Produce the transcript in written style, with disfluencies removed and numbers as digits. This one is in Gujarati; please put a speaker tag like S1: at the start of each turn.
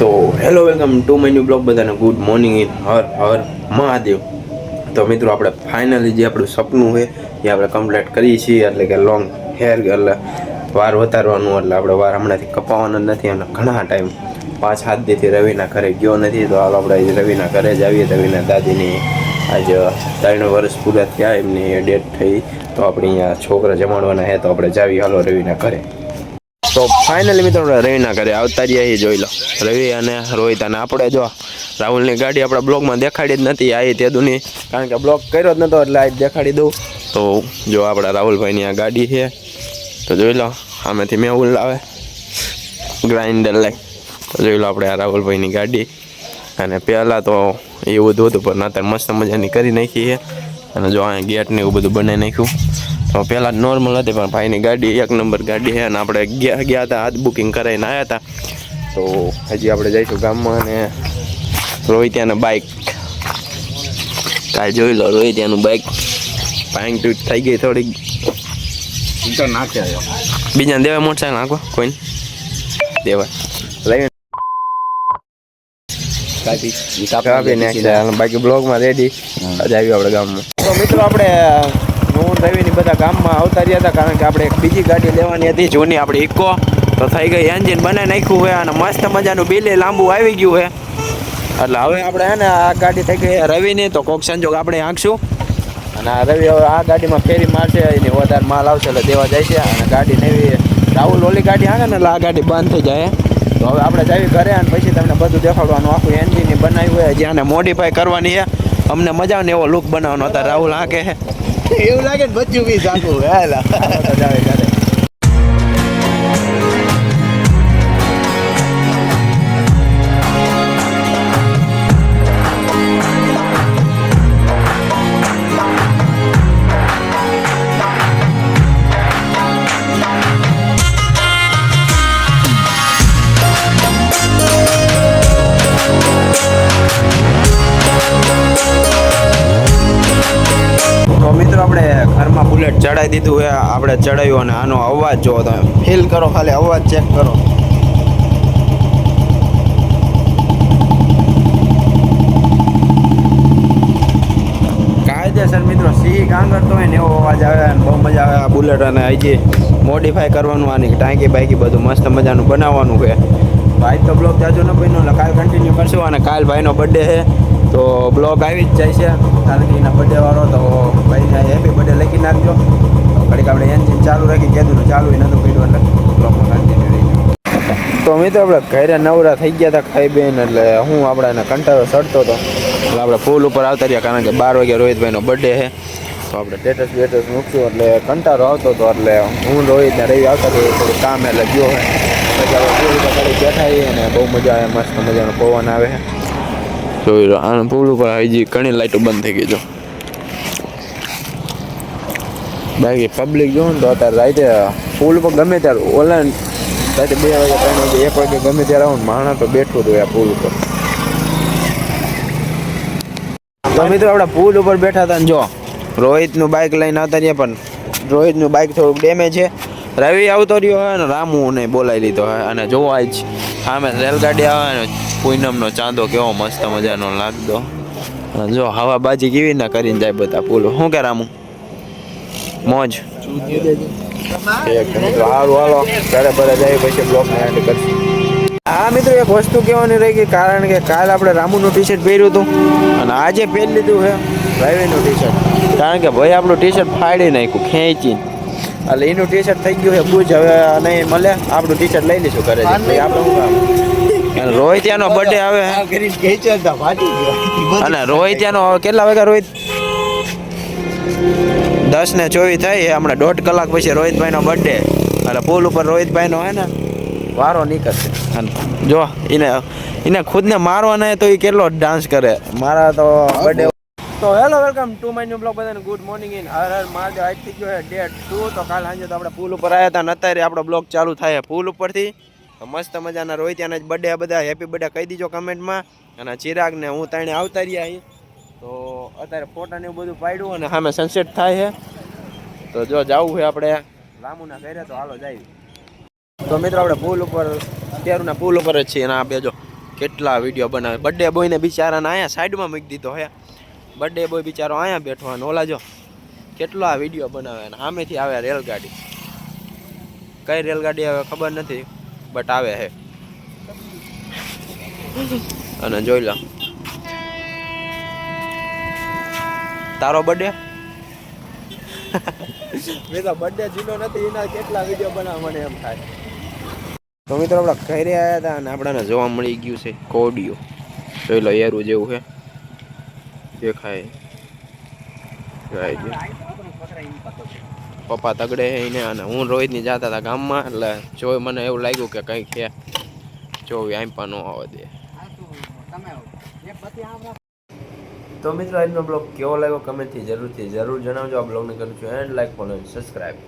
S1: તો hello welcome to my new blog. બધાને good morning in Har Har Mahadev. તો મિત્રો આપણે ફાઇનલી જે આપણું સપનું છે એ આપણે કમ્પ્લીટ કરીએ છીએ, એટલે કે લોંગ હેર એટલે વાર વધારવાનું. એટલે આપણે વાર હમણાંથી કપાવવાનો નથી અને ઘણા ટાઈમ 5-7 દીથી રવિના ઘરે ગયો નથી. તો હાલ આપણે રવિના ઘરે જ આવીએ. રવિના દાદીની આજ 3 વર્ષ પૂરા થયા, એમની ડેથ થઈ. તો આપણે અહીંયા છોકરા જમાડવાના છે, તો આપણે જાવી હાલો રવિના ઘરે. તો ફાઇનલી મિત્રો રવિના ઘરે આવતા રહ્યા, જોઈ લો રવિ અને રોહિત. અને આપણે જો રાહુલની ગાડી આપણા બ્લોગમાં દેખાડી જ નથી આવી તે દુની, કારણ કે બ્લોગ કર્યો જ નહોતો એટલે આ દેખાડી દઉં. તો જો આપણા રાહુલભાઈની આ ગાડી છે, તો જોઈ લો આમેથી મેહુલ લાવે ગ્રાઇન્ડર લઈ. તો જોઈ લો આપણે આ રાહુલભાઈની ગાડી. અને પહેલાં તો એવું બધું હતું, પણ અત્યારે મસ્ત મજાની કરી નાખી છે. અને જો અહીંયા ગેટ ને એવું બધું બનાવી નાખ્યું. તો પહેલાં નોર્મલ હતી, પણ ભાઈની ગાડી 1 નંબર ગાડી છે. અને આપણે ગયા હતા, હાથ બુકિંગ કરાવીને આવ્યા હતા. તો હજી આપણે જઈશું ગામમાં. અને રોહિત્યાનું બાઇક કાંઈ જોઈ લો, રોહિત્યાનું બાઇક પાઇંગ ટૂટ થઈ ગઈ થોડીક. નાખે બીજાને દેવાય મોટરસાઇકલ નાખો, કોઈને દેવાય લઈને બાકી બ્લોગમાં રેડી જ આવ્યું આપણે ગામમાં. તો મિત્રો આપણે હું રવિની બધા ગામમાં આવતા રહ્યા હતા, કારણ કે આપણે એક બીજી ગાડી લેવાની હતી જૂની, આપણી ઇકો. તો થઈ ગઈ, એન્જિન બનાવી નાખ્યું હોય અને મસ્ત મજાનું બિલે લાંબુ આવી ગયું છે. એટલે હવે આપણે હે ને આ ગાડી થઈ ગઈ રવિની, તો કોક સંજોગ આપણે આંકશું. અને આ રવિ હવે આ ગાડીમાં ફેરી મારશે, એની વધારે માલ આવશે એટલે દેવા જાય છે. અને ગાડી નવી રાહુલ ઓલી ગાડી હાંગે ને એટલે આ ગાડી બંધ થઈ જાય. તો હવે આપણે જઈએ ઘરે અને પછી તમને બધું દેખાડવાનું. આખું એન્જિન બનાવ્યું હોય, જ્યાં મોડિફાઈ કરવાની છે. અમને મજા આવે ને એવો લુક બનાવવાનો. અત્યારે રાહુલ હાંકે છે
S2: એવું લાગે ને બચ્ચું બી સાકું હેલા
S1: જાવે ઘરે. તો મિત્રો આપણે ઘરમાં બુલેટ ચડાવી દીધું છે, આપણે ચડાવ્યું. અને આનો અવાજ જોવો તમે, ફીલ કરો, ખાલી અવાજ ચેક કરો. કાયદેસર મિત્રો સિંહ ગાંગરતો હોય ને એવો અવાજ આવે અને બહુ મજા આવે આ બુલેટ. અને હજી મોડિફાઈ કરવાનું, આની ટાંકી બાંકી બધું મસ્ત મજાનું બનાવવાનું છે. ભાઈ તો બ્લોગ જાજો ન બન્યો એટલે કાલ કન્ટિન્યુ કરશું. અને કાલ ભાઈનો બર્થડે છે, તો બ્લોગ આવી જ જાય છે કારણ કે એના બર્થડે વાળો. તો ભાઈને હેપી બર્થડે લખી નાખજો. ઘડીક આપણે એન્જિન ચાલુ રાખી, કીધું ચાલુ નહોતું કર્યું એટલે બ્લોગમાં કન્ટિન્યુ રહી ગયું. તો મિત્રો આપણે ઘરે નવરા થઈ ગયા હતા ખાઈ બેન, એટલે હું આપણે એને કંટાળો ચડતો હતો એટલે આપણે ફૂલ ઉપર આવતા રહ્યા, કારણ કે 12 વાગે રોહિતભાઈનો બર્થડે છે. તો આપણે સ્ટેટસ મૂકશું એટલે કંટાળો આવતો હતો. એટલે હું રોહિત ને રવિ આવતા હતો, થોડું કામ એટલે ગયો હોય. પછી આપણે ફૂલ ઉપર ઘડી બેઠા અને બહુ મજા આવે, મસ્ત મજાનો પવન આવે છે. જોઈ લો આ પુલ ઉપર હજી ઘણી લાઈટો બંધ થઈ ગઈ. જો બાકી પબ્લિક જો ને તો અત્યારે રાતે પુલ ઉપર ગમે ત્યારે ઓનલાઈન રાતે 2 વાગે 3 વાગે 1 વાગે ગમે ત્યારે આવું માણસ તો બેઠું હતું આ પુલ ઉપર. તો મિત્રો આપણે પુલ ઉપર બેઠા હતા ને જો રોહિતનું બાઇક લઈને આવતા રહ્યા, પણ રોહિતનું બાઇક થોડુંક ડેમેજ છે. રવિ આવતો રહ્યો હોય ને રામુને બોલાવી લીધો હોય. અને જોવા જ સામે રેલગાડી આવે ને, પૂનમનો ચાંદો કેવો મસ્ત મજાનો લાગતો. અને જો હવાબાજી કેવી ના કરીને જાય બધા પુલો. શું કે રામુ મોજ? સારું હાલો ઘરે ભરે જાય પછી બ્લોગને એન્ડ કરશું. હા મિત્રો એક વસ્તુ કહેવાની રહી ગઈ, કારણ કે કાલ આપણે રામુનું ટી-શર્ટ પહેર્યું હતું અને આજે પહેરી લીધું છે રવિનું ટી-શર્ટ. કારણ કે ભાઈ આપણું ટી-શર્ટ ફાડી નાખ્યું ખેંચીને, એટલે એનું ટી-શર્ટ થઈ ગયું છે બુજ. હવે નહીં મળે, આપણું ટી-શર્ટ લઈ લઈશું ઘરે. આપણે શું કામ. રોહિત્યાનો બર્થડે આવે અને રોહિત્યાનો કેટલા વાગ્યા? રોહિત 10:24 થઈ. હમણાં 1.5 કલાક પછી રોહિતભાઈનો બર્થડે. એટલે પુલ ઉપર રોહિતભાઈનો હે ને વારો નીકળશે. જો એને ખુદને મારવાના તો એ કેટલો ડાન્સ કરે. મારા તો બર્થડે. તો hello welcome to my new blog. બધાને good morning in Har Har Mahadev. આજ થઈ ગયો છે ડેટ 2. તો કાલ સાંજે તો આપણે પુલ ઉપર આવ્યા હતા અને અત્યારે આપણો બ્લોગ ચાલુ થાય પુલ ઉપરથી. મસ્ત મજાના રોહિત્યાના જ બર્થડે. બધા હેપી બર્થડે કહી દીજો કમેન્ટમાં. અને ચિરાગ ને હું ત્રણે આવતા રહ્યા અહીં. તો અત્યારે ફોટા ને એવું બધું પાડ્યું અને સામે સનસેટ થાય છે. તો જો જવું છે આપણે રામુના ઘરે, તો હાલો જાય. તો મિત્રો આપણે પુલ ઉપર અત્યારના પુલ ઉપર જ છીએ. અને આ બે જો કેટલા વિડીયો બનાવે. બર્થડે બોયને બિચારાને અહીંયા સાઈડમાં મૂકી દીધો હે. બર્થડે બોય બિચારો અહીંયા બેઠો અને ઓલા જો કેટલા વિડીયો બનાવે અને સામેથી આવે રેલગાડી. કઈ રેલગાડી આવે ખબર નથી બટ આવે હે. અને જોઈ લો તારો બર્થડે મેં તો બર્થડે જૂનો નથી એના કેટલા વિડીયો બનાવવા મને એમ થાય. તો મિત્રો આપણે ઘરે આવ્યા હતા અને આપણાને જોવા મળી ગયું છે કોડિયો. જોઈ લો એરું જેવું છે દેખાય. પપ્પા તગડે છે એને અને હું રોહિતની જતા હતા ગામમાં એટલે જોઈ મને એવું લાગ્યું કે કંઈક છે જોવી આંપા ન આવવા દે. તો મિત્રો આજનો બ્લોગ કેવો લાગ્યો કમેન્ટથી જરૂર જણાવજો. આ બ્લોગને કરું છું એન્ડ લાઈક ફોલો સબસ્ક્રાઈબ.